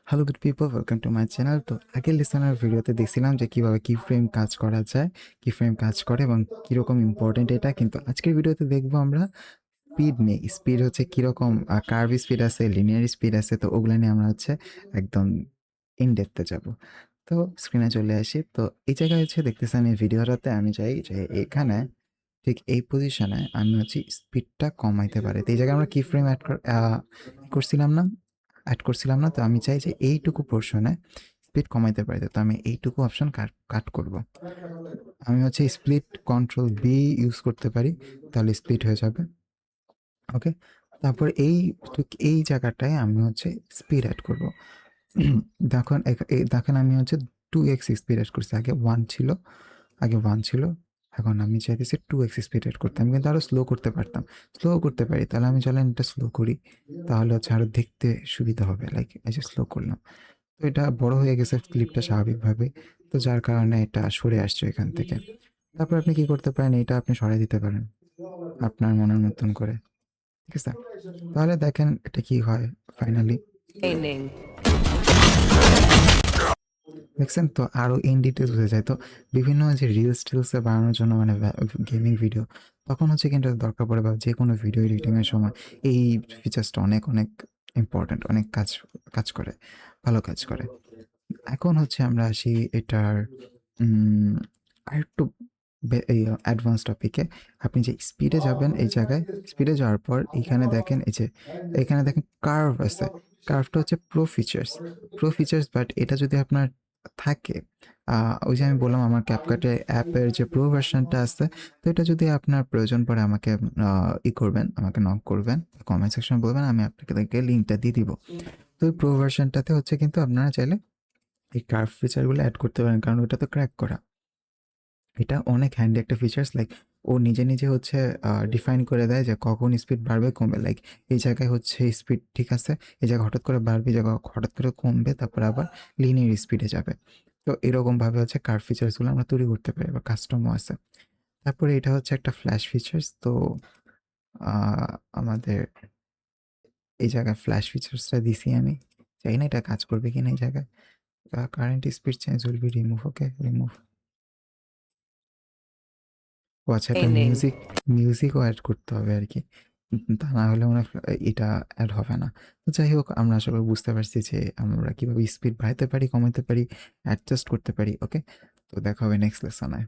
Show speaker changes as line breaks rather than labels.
Hello good people, welcome to my channel. তো আগের listener ভিডিওতে দেখছিলাম যে কীভাবে কি ফ্রেম কাজ করা যায়, কি ফ্রেম কাজ করে এবং কীরকম ইম্পর্টেন্ট এটা। কিন্তু আজকের ভিডিওতে দেখবো আমরা স্পিড নেই, স্পিড হচ্ছে কীরকম কার্ভ স্পিড আছে, লিনিয়ার স্পিড আছে। তো ওগুলো নিয়ে আমরা হচ্ছে একদম ইন ডেপথে যাব। তো স্ক্রিনে চলে আসি। তো এই জায়গায় হচ্ছে দেখতেছেন এই ভিডিওটাতে আমি চাই যে এখানে ঠিক এই পজিশনে আমি হচ্ছে স্পিডটা কমাইতে পারি। তো এই জায়গায় আমরা কি ফ্রেম করছিলাম না অ্যাড করছিলাম না। তো আমি চাই যে এইটুকু পোর্শনে স্পিড কমাইতে পারি। তো আমি এইটুকু অপশন কাট করব। আমি হচ্ছে স্প্লিট কন্ট্রোল বি ইউজ করতে পারি, তাহলে স্পিড হয়ে যাবে। ওকে, তারপর ঠিক এই জায়গাটায় আমি হচ্ছে স্পিড অ্যাড করব। দেখুন দেখেন আমি হচ্ছে 2x স্পিড অ্যাড করছি। আগে 1 ছিল, এখন আমি চাইতেছি 2x স্পিড অ্যাড করতে। আমি কিন্তু আরও স্লো করতে পারতাম, স্লো করতে পারি। তাহলে আমি চলেন এটা স্লো করি, তাহলে হচ্ছে আরও দেখতে সুবিধা হবে। লাইক এই যে স্লো করলাম, তো এটা বড় হয়ে গেছে ক্লিপটা স্বাভাবিকভাবে, তো যার কারণে এটা সরে আসছে এখান থেকে। তারপর আপনি কি করতে পারেন, এটা আপনি সরাই দিতে পারেন আপনার মনের মতন করে, ঠিক আছে? তাহলে দেখেন এটা কি হয় ফাইনালি, দেখছেন তো আরও ইন ডিটেলস হয়ে যায়। তো বিভিন্ন যে রিলসে বানানোর জন্য মানে গেমিং ভিডিও, তখন হচ্ছে কিন্তু দরকার পড়ে, বা যে কোনো ভিডিও এডিটিংয়ের সময় এই ফিচার্সটা অনেক অনেক ইম্পর্ট্যান্ট, অনেক কাজ করে, ভালো কাজ করে। এখন হচ্ছে আমরা আসি এটার আরেকটু এই অ্যাডভান্স টপিকে। আপনি যে স্পিডে যাবেন, এই জায়গায় স্পিডে যাওয়ার পর এখানে দেখেন, এই যে এখানে দেখেন কার্ভ আছে। কার্ভটা হচ্ছে প্রো ফিচার্স, বাট এটা যদি আপনার থাকে, ওই যে আমি বললাম আমার ক্যাপকাটে অ্যাপের যে প্রো ভার্সনটা আছে, তো এটা যদি আপনার প্রয়োজন পড়ে আমাকে করবেন, আমাকে নক করবেন, কমেন্ট সেকশনে বলবেন, আমি আপনাকে লিঙ্কটা দিয়ে দিব। তো ওই প্রো ভার্সনটাতে হচ্ছে কিন্তু আপনারা চাইলে এই কার্ভ ফিচারগুলো অ্যাড করতে পারেন, কারণ ওটা তো ক্র্যাক করা। এটা অনেক হ্যান্ডি একটা ফিচার্স। লাইক ও নিজে হচ্ছে ডিফাইন করে দেয় যে কখন স্পিড বাড়বে কমবে। লাইক এই জায়গায় হচ্ছে স্পিড ঠিক আছে, এই জায়গায় হঠাৎ করে বাড়বে, এই জায়গায় হঠাৎ করে কমবে, তারপর আবার লিনিয়ার স্পিডে যাবে। তো এরকমভাবে হচ্ছে কার্ভ ফিচার্সগুলো আমরা তৈরি করতে পারি, বা কাস্টমও আছে। তারপরে এটা হচ্ছে একটা ফ্ল্যাশ ফিচার্স। তো আমাদের এই জায়গায় ফ্ল্যাশ ফিচার্সটা দিছি আমি, চাই না এটা কাজ করবে কিনা এই জায়গায়। Current speed change will be remove. Okay, remove. ও আচ্ছা, একটা মিউজিকও অ্যাড করতে হবে আর কি, তা না হলে মনে হয় এটা অ্যাড হবে না। তো যাই হোক, আমরা আসলে বুঝতে পারছি যে আমরা কীভাবে স্পিড বাড়াতে পারি, কমাতে পারি, অ্যাডজাস্ট করতে পারি। ওকে, তো দেখা হবে নেক্সট লেসনে।